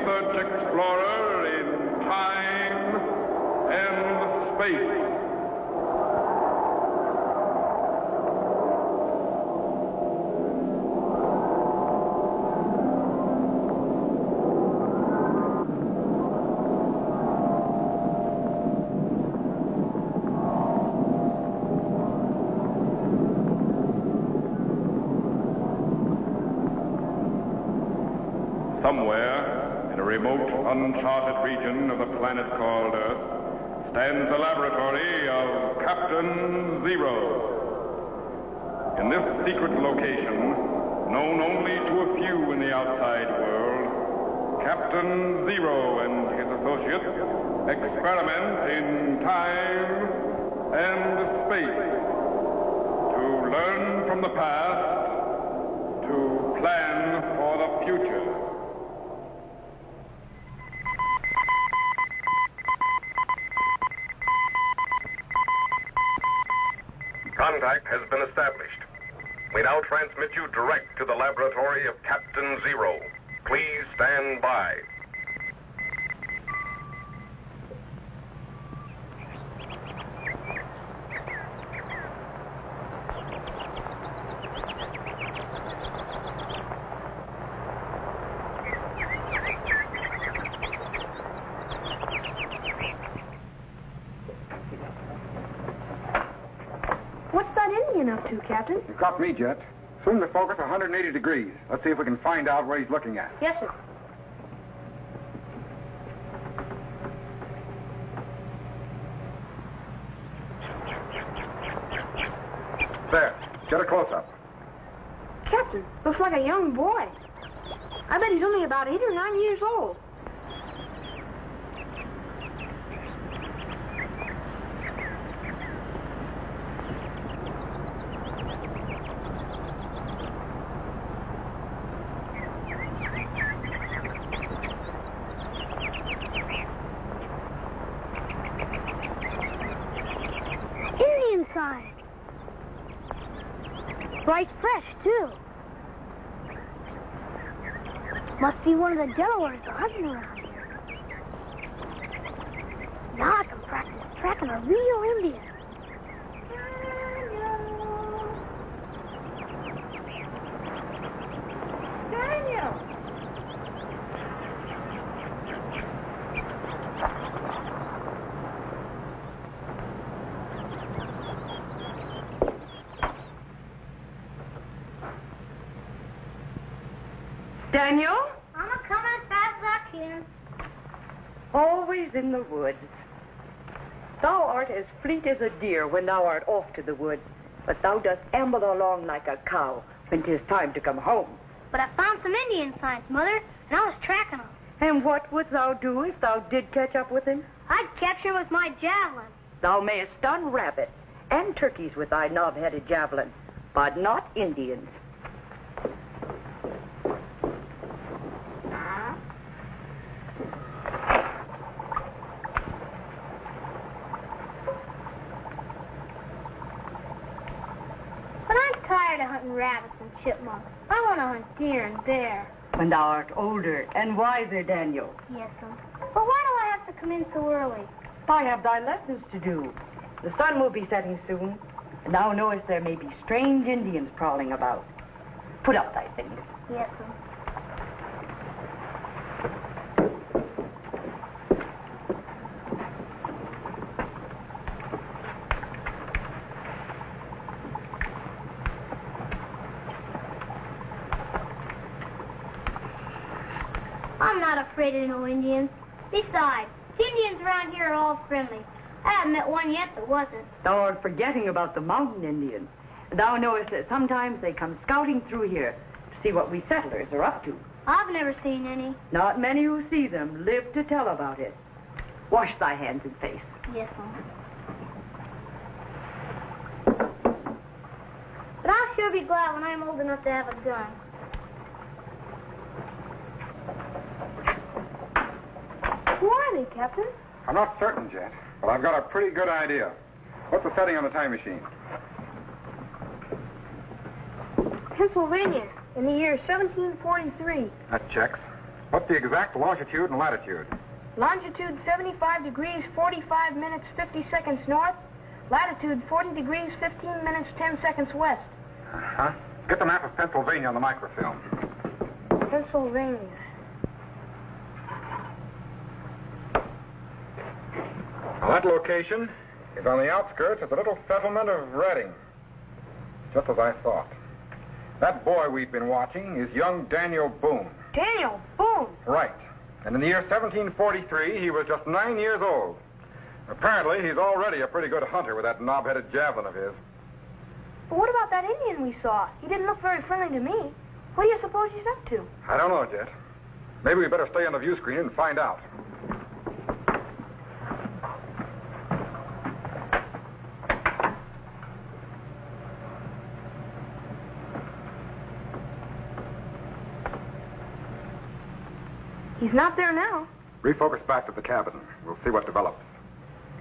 research explorer in time and space. Somewhere, in a remote, uncharted region of the planet called Earth, stands the laboratory of Captain Zero. In this secret location, known only to a few in the outside world, Captain Zero and his associates experiment in time and space to learn from the past, to plan for the future. Contact has been established. We now transmit you direct to the laboratory of Captain Zero. Please stand by. Up to, Captain? You caught me, Jet. Swing the focus 180 degrees. Let's see if we can find out what he's looking at. Yes, sir. There. Get a close-up. Captain, looks like a young boy. I bet he's only about 8 or 9 years old. Right fresh, too. Must be one of the Delawares hunting around here. Now I can practice tracking a real Indian. Daniel! Daniel? I'm a-coming as fast as I can. Always in the woods. Thou art as fleet as a deer when thou art off to the wood, but thou dost amble along like a cow when 'tis time to come home. But I found some Indian signs, Mother, and I was tracking them. And what wouldst thou do if thou did catch up with him? I'd capture him with my javelin. Thou mayest stun rabbits and turkeys with thy knob-headed javelin, but not Indians. Hunting rabbits and chipmunks. I want to hunt deer and bear. When thou art older and wiser, Daniel. Yes, sir. But why do I have to come in so early? I have thy lessons to do. The sun will be setting soon, and thou knowest there may be strange Indians prowling about. Put up thy things. Yes, sir. I'm not afraid of no Indians. Besides, the Indians around here are all friendly. I haven't met one yet that wasn't. Thou art forgetting about the mountain Indians. Thou knowest that sometimes they come scouting through here to see what we settlers are up to. I've never seen any. Not many who see them live to tell about it. Wash thy hands and face. Yes, sir. But I'll sure be glad when I'm old enough to have a gun. Who are they, Captain? I'm not certain, Jet, but I've got a pretty good idea. What's the setting on the time machine? Pennsylvania, in the year 1743. That checks. What's the exact longitude and latitude? Longitude 75 degrees, 45 minutes, 50 seconds north. Latitude 40 degrees, 15 minutes, 10 seconds west. Uh-huh. Get the map of Pennsylvania on the microfilm. Pennsylvania. Now, that location is on the outskirts of the little settlement of Reading. Just as I thought. That boy we've been watching is young Daniel Boone. Daniel Boone? Right. And in the year 1743, he was just 9 years old. Apparently, he's already a pretty good hunter with that knob-headed javelin of his. But what about that Indian we saw? He didn't look very friendly to me. What do you suppose he's up to? I don't know, Jet. Maybe we better stay on the view screen and find out. He's not there now. Refocus back to the cabin. We'll see what develops.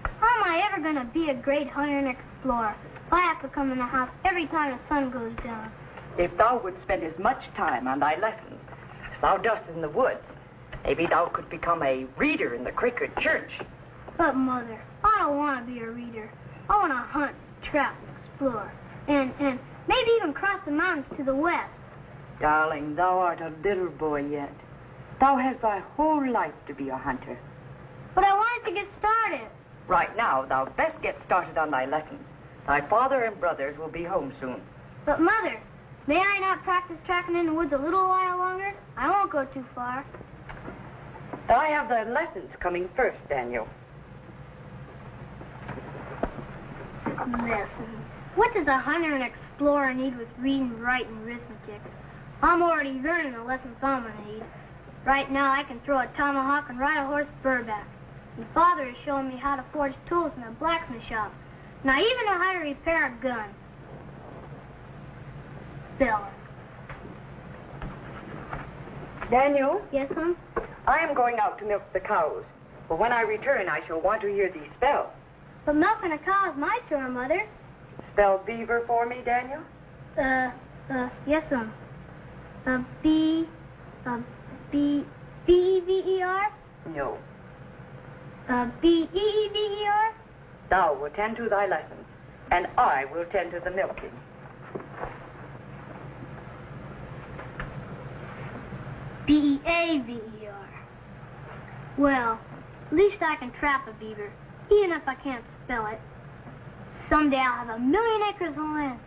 How am I ever going to be a great hunter and explorer if I have to come in the house every time the sun goes down? If thou would spend as much time on thy lessons as thou dost in the woods, maybe thou could become a reader in the Quaker church. But, Mother, I don't want to be a reader. I want to hunt, trap, explore, and maybe even cross the mountains to the west. Darling, thou art a little boy yet. Thou hast thy whole life to be a hunter. But I wanted to get started. Right now, thou best get started on thy lessons. Thy father and brothers will be home soon. But, Mother, may I not practice tracking in the woods a little while longer? I won't go too far. I have the lessons coming first, Daniel. Lessons. What does a hunter and explorer need with reading, writing, arithmetic? I'm already learning the lessons I'm going to need. Right now, I can throw a tomahawk and ride a horse bareback. And Father is showing me how to forge tools in a blacksmith shop. And I even know how to repair a gun. Bill. Daniel? Yes, Mom? I am going out to milk the cows. But when I return, I shall want to hear thee spell. But milking a cow is my chore, Mother. Spell beaver for me, Daniel? Yes, Mom. B-E-V-E-R? No. B-E-E-V-E-R? Thou will tend to thy lessons, and I will tend to the milking. B-E-A-V-E-R. Well, at least I can trap a beaver, even if I can't spell it. Someday I'll have 1,000,000 acres of land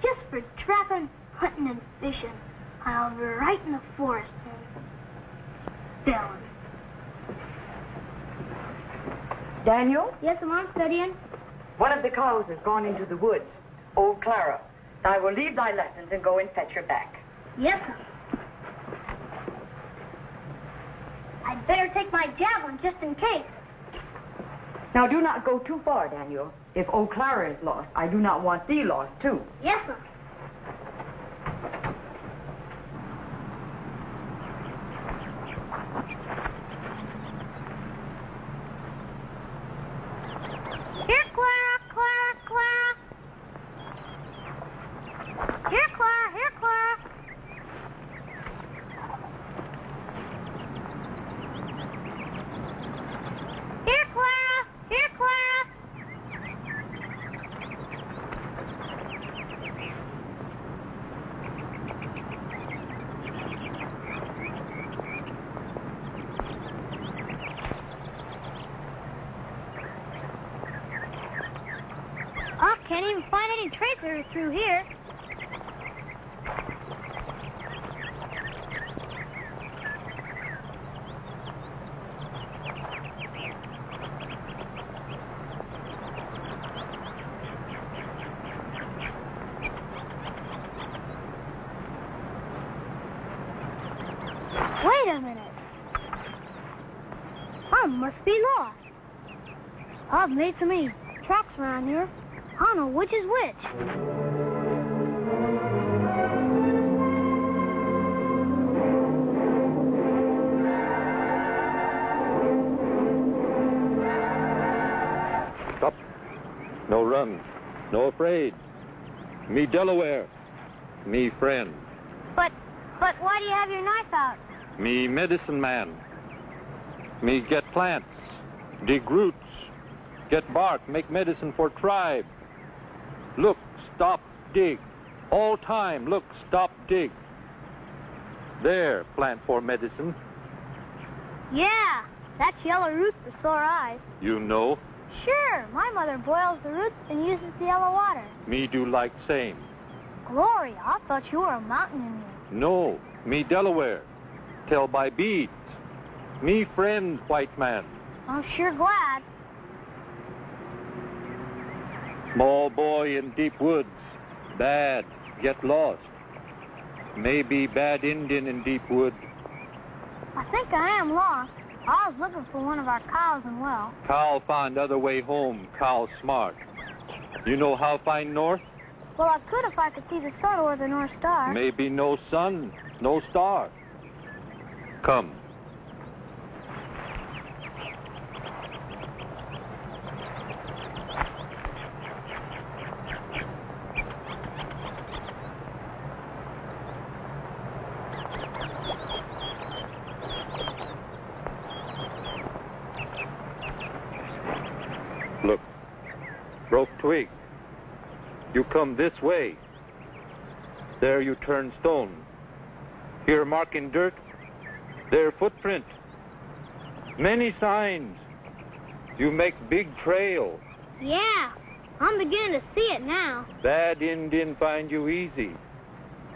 just for trapping, hunting, and fishing. I'll be right in the forest and spelling. Daniel? Yes, I'm studying. One of the cows has gone into the woods. Old Clara. I will leave thy lessons and go and fetch her back. Yes, sir. I'd better take my javelin just in case. Now, do not go too far, Daniel. If old Clara is lost, I do not want thee lost, too. Yes, sir. Here, Clara, Clara, Clara. Here, Clara, here, Clara. Here, Clara, here, Clara. I can't even find any tracers through here. Wait a minute. I must be lost. I've made so many tracks around here. I don't know which is which. Stop. No run. No afraid. Me Delaware. Me friend. But why do you have your knife out? Me medicine man. Me get plants, dig roots, get bark, make medicine for tribe. Look, stop, dig. All time, look, stop, dig. There, plant for medicine. Yeah, that's yellow root for sore eyes. You know? Sure, my mother boils the roots and uses the yellow water. Me do like same. Gloria, I thought you were a mountain Indian. No, me Delaware. Tell by beads. Me friend, white man. I'm sure glad. Small boy in deep woods. Bad, get lost. Maybe bad Indian in deep wood. I think I am lost. I was looking for one of our cows and well. Cow find other way home. Cow smart. You know how find north? Well, I could if I could see the sun or the North Star. Maybe no sun, no star. Come. Look, broke twig. You come this way. There you turn stone. Here mark in dirt. There footprint. Many signs. You make big trail. Yeah, I'm beginning to see it now. Bad Indian find you easy.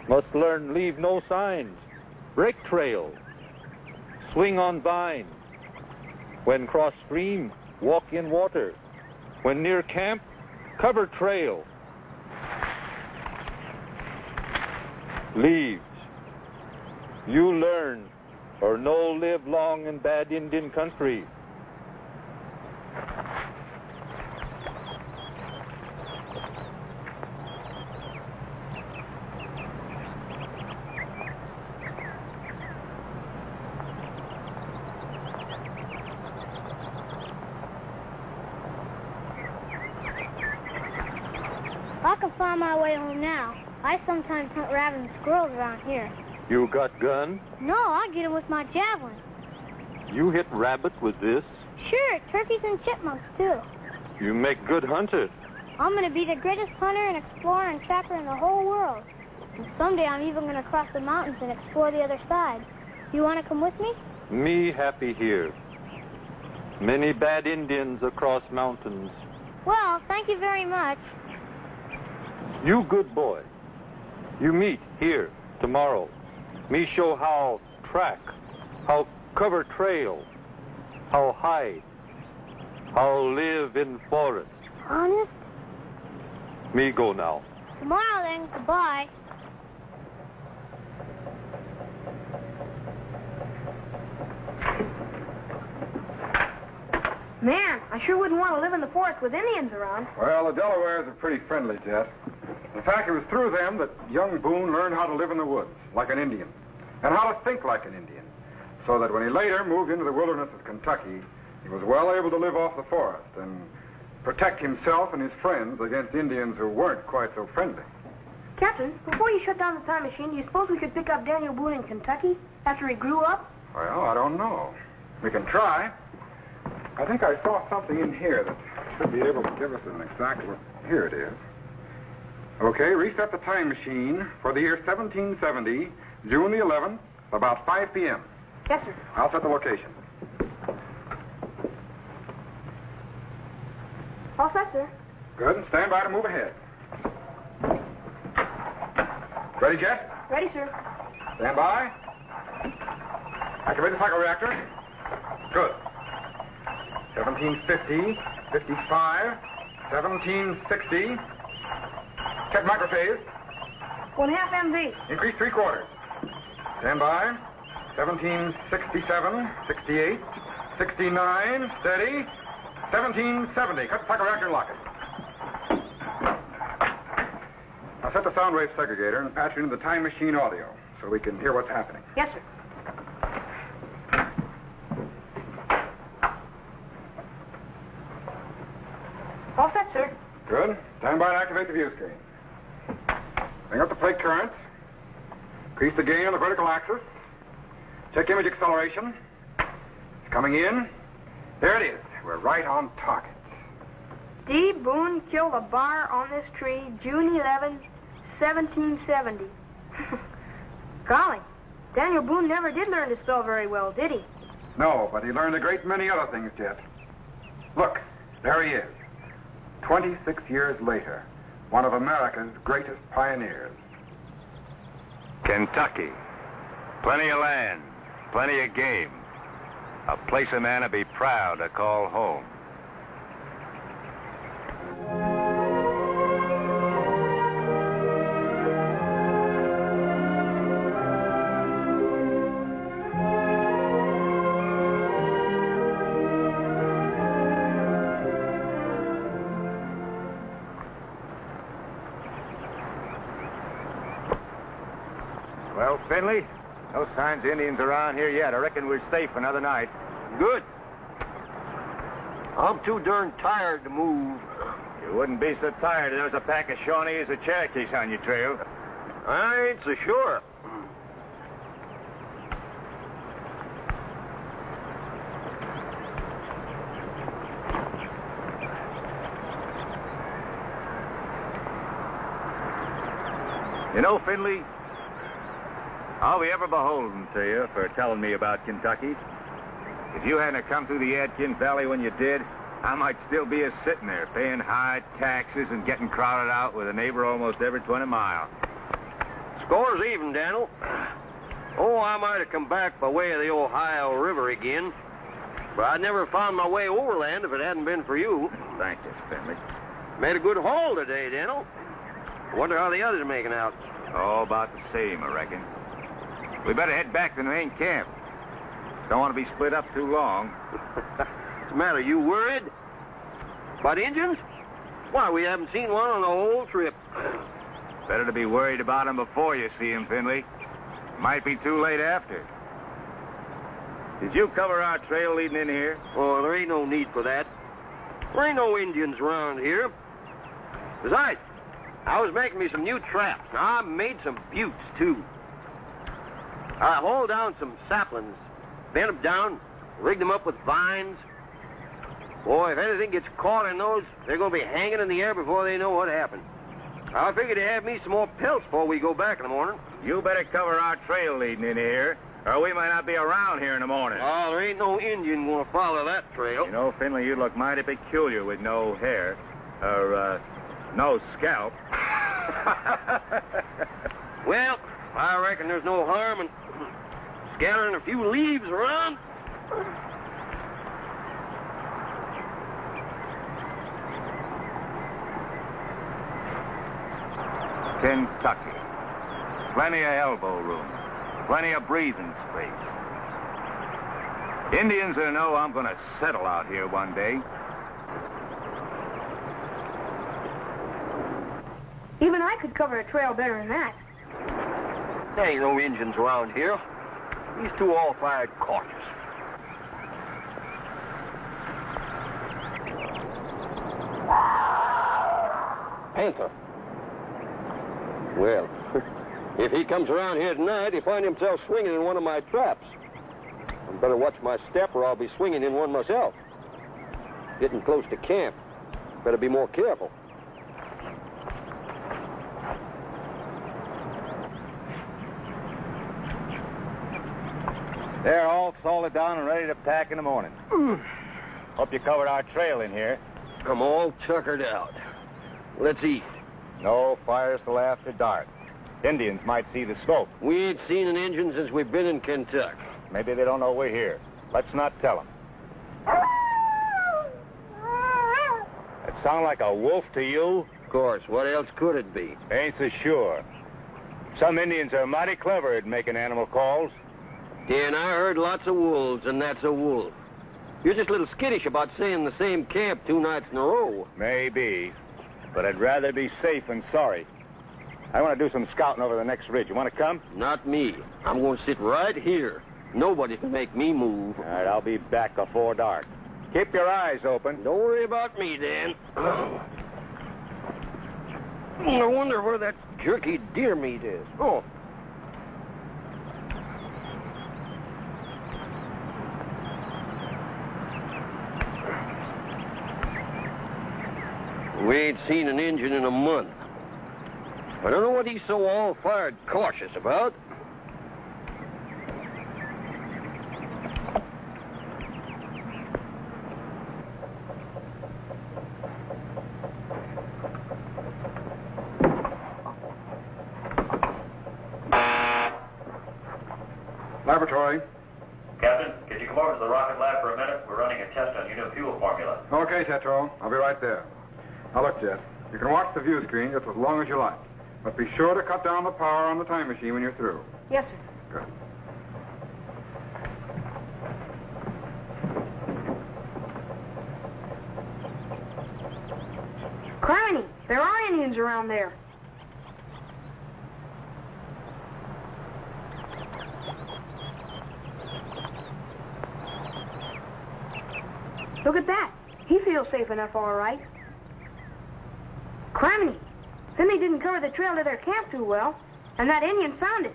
Must learn leave no signs. Break trail. Swing on vine. When cross stream, walk in water. When near camp, cover trail. Leaves. You learn, or no live long in bad Indian country. I can find my way home now. I sometimes hunt rabbits and squirrels around here. You got gun? No, I get them with my javelin. You hit rabbit with this? Sure, turkeys and chipmunks, too. You make good hunter. I'm going to be the greatest hunter and explorer and trapper in the whole world. And someday I'm even going to cross the mountains and explore the other side. You want to come with me? Me happy here. Many bad Indians across mountains. Well, thank you very much. You good boy. You meet here tomorrow. Me show how track, how cover trail, how hide, how live in forest. Honest? Me go now. Tomorrow then, goodbye. Man, I sure wouldn't want to live in the forest with Indians around. Well, the Delawares are pretty friendly, Jet. In fact, it was through them that young Boone learned how to live in the woods, like an Indian, and how to think like an Indian, so that when he later moved into the wilderness of Kentucky, he was well able to live off the forest and protect himself and his friends against Indians who weren't quite so friendly. Captain, before you shut down the time machine, do you suppose we could pick up Daniel Boone in Kentucky after he grew up? Well, I don't know. We can try. I think I saw something in here that should be able to give us an exact look. Here it is. Okay, reset the time machine for the year 1770, June the 11th, about 5 p.m. Yes, sir. I'll set the location. All set, sir. Good, and stand by to move ahead. Ready, Jet? Ready, sir. Stand by. Activate the cycloreactor. Good. 1750, 55, 1760. Check microphase. 1/2 MV. Increase 3/4. Stand by. 1767, 68, 69. Steady. 1770. Cut the cycloreactor and lock it. Now set the sound wave segregator and patch it into the time machine audio so we can hear what's happening. Yes, sir. All set, sir. Good. Stand by to activate the view screen. Bring up the plate currents. Increase the gain on the vertical axis. Check image acceleration. It's coming in. There it is. We're right on target. D. Boone killed a bar on this tree June 11, 1770. Golly, Daniel Boone never did learn to spell very well, did he? No, but he learned a great many other things, Jet. Look, there he is. 26 years later, one of America's greatest pioneers. Kentucky. Plenty of land, plenty of game. A place a man would be proud to call home. Well, Finley, no signs of Indians around here yet. I reckon we're safe another night. Good. I'm too darn tired to move. You wouldn't be so tired if there was a pack of Shawnees or Cherokees on your trail. I ain't so sure. You know, Finley, I'll be ever beholden to you for telling me about Kentucky. If you hadn't come through the Adkins Valley when you did, I might still be sitting there paying high taxes and getting crowded out with a neighbor almost every 20 miles. Score's even, Daniel. Oh, I might have come back by way of the Ohio River again, but I'd never found my way overland if it hadn't been for you. Thank you, Finley. Made a good haul today, Daniel. Wonder how the others are making out. Oh, about the same, I reckon. We better head back to the main camp. Don't want to be split up too long. What's the matter? You worried? About Indians? Why, we haven't seen one on the whole trip. Better to be worried about them before you see them, Finley. Might be too late after. Did you cover our trail leading in here? Oh, there ain't no need for that. There ain't no Indians around here. Besides, I was making me some new traps. Now, I made some buttes, too. I hauled down some saplings, bent them down, rigged them up with vines. Boy, if anything gets caught in those, they're going to be hanging in the air before they know what happened. I figured to have me some more pelts before we go back in the morning. You better cover our trail leading in here, or we might not be around here in the morning. Oh, there ain't no Indian going to follow that trail. You know, Finley, you look mighty peculiar with no hair, or, no scalp. Well, I reckon there's no harm in scattering a few leaves around. Kentucky. Plenty of elbow room. Plenty of breathing space. Indians will know I'm going to settle out here one day. Even I could cover a trail better than that. There ain't no Indians around here. These two all fired cautious. Panther. Well, if he comes around here tonight, he'll find himself swinging in one of my traps. I better watch my step or I'll be swinging in one myself. Getting close to camp. Better be more careful. They're all salted down and ready to pack in the morning. Hope you covered our trail in here. I'm all tuckered out. Let's eat. No fires till after dark. Indians might see the smoke. We ain't seen an Indian since we've been in Kentucky. Maybe they don't know we're here. Let's not tell them. It sound like a wolf to you? Of course. What else could it be? Ain't so sure. Some Indians are mighty clever at making animal calls. Yeah, and I heard lots of wolves, and that's a wolf. You're just a little skittish about staying in the same camp 2 nights in a row. Maybe, but I'd rather be safe than sorry. I want to do some scouting over the next ridge. You want to come? Not me. I'm going to sit right here. Nobody can make me move. All right, I'll be back before dark. Keep your eyes open. Don't worry about me, Dan. I wonder where that jerky deer meat is. Oh. We ain't seen an Injun in a month. I don't know what he's so all-fired cautious about. Laboratory. Captain, could you come over to the rocket lab for a minute? We're running a test on your new fuel formula. Okay, Tetro. I'll be right there. Now, look, Jet. You can watch the view screen just as long as you like. But be sure to cut down the power on the time machine when you're through. Yes, sir. Good. Criminy, there are Indians around there. Look at that. He feels safe enough, all right. Criminy, Finley didn't cover the trail to their camp too well, and that Indian found it.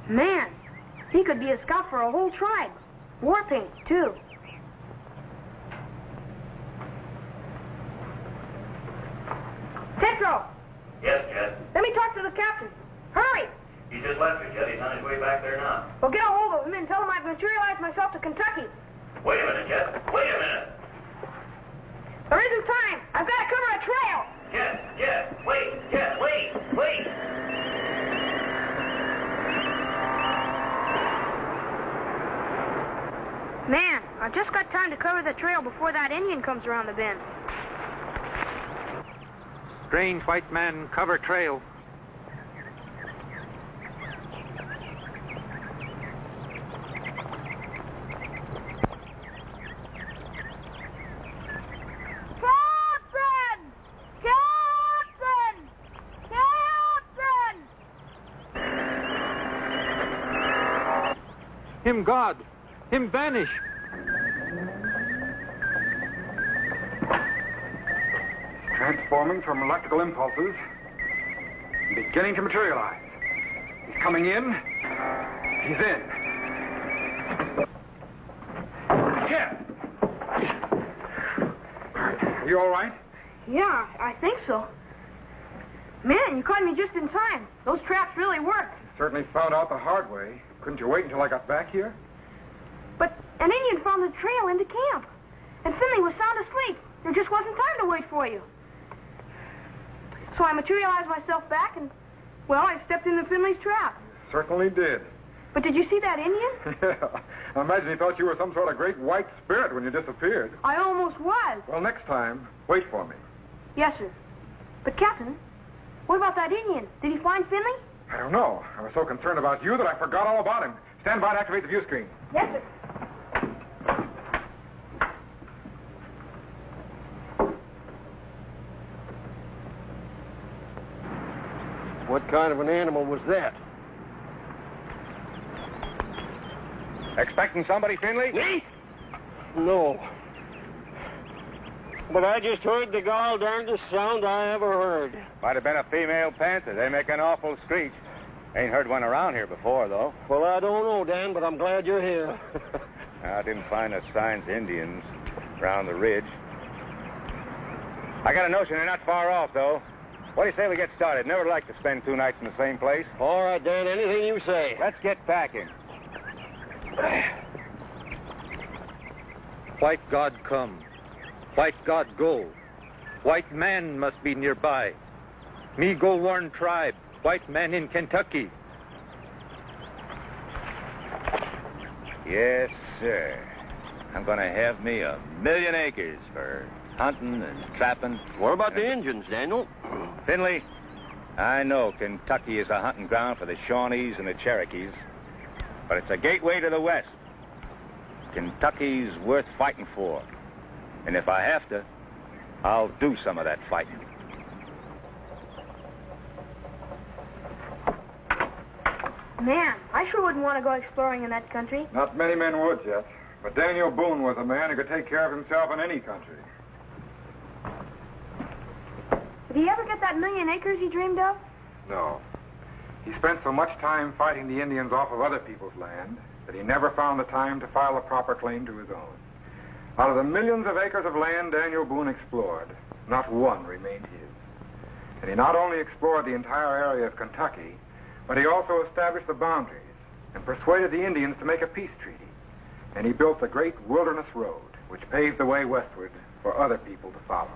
Man, he could be a scout for a whole tribe. War paint, too. Tetro! Yes, Jet. Let me talk to the captain. Hurry! He just left you, Jet. He's on his way back there now. Well, get a hold of him and tell him I've materialized myself to Kentucky. Wait a minute, Jet. Wait a minute. There isn't time. I've got to cover a trail. Jet, wait. Jet, wait. Man, I've just got time to cover the trail before that Indian comes around the bend. Strange white man cover trail. Him God. Him vanish. Transforming from electrical impulses, beginning to materialize. He's coming in. He's in. Yeah. Are you all right? Yeah, I think so. Man, you caught me just in time. Those traps really worked. Certainly found out the hard way. Couldn't you wait until I got back here? But an Indian found the trail into camp. And Finley was sound asleep. There just wasn't time to wait for you. So I materialized myself back and, well, I stepped into Finley's trap. Certainly did. But did you see that Indian? Yeah. I imagine he thought you were some sort of great white spirit when you disappeared. I almost was. Well, next time, wait for me. Yes, sir. But, Captain, what about that Indian? Did he find Finley? I don't know. I was so concerned about you that I forgot all about him. Stand by to activate the view screen. Yes, sir. What kind of an animal was that? Expecting somebody, Finley? Me? No. But I just heard the gall darndest sound I ever heard. Might have been a female panther. They make an awful screech. Ain't heard one around here before, though. Well, I don't know, Dan, but I'm glad you're here. I didn't find no signs of Indians around the ridge. I got a notion they're not far off, though. What do you say we get started? Never like to spend 2 nights in the same place. All right, Dan, anything you say. Let's get packing. White God come. White God go. White man must be nearby. Me go warn tribe. White man in Kentucky. Yes, sir. I'm going to have me 1,000,000 acres for hunting and trapping. What about the Indians, Daniel? Finley, I know Kentucky is a hunting ground for the Shawnees and the Cherokees, but it's a gateway to the West. Kentucky's worth fighting for. And if I have to, I'll do some of that fighting. Man, I sure wouldn't want to go exploring in that country. Not many men would, Jet. But Daniel Boone was a man who could take care of himself in any country. Did he ever get that 1,000,000 acres he dreamed of? No. He spent so much time fighting the Indians off of other people's land that he never found the time to file a proper claim to his own. Out of the millions of acres of land Daniel Boone explored, not one remained his. And he not only explored the entire area of Kentucky, but he also established the boundaries and persuaded the Indians to make a peace treaty. And he built the great Wilderness Road, which paved the way westward for other people to follow.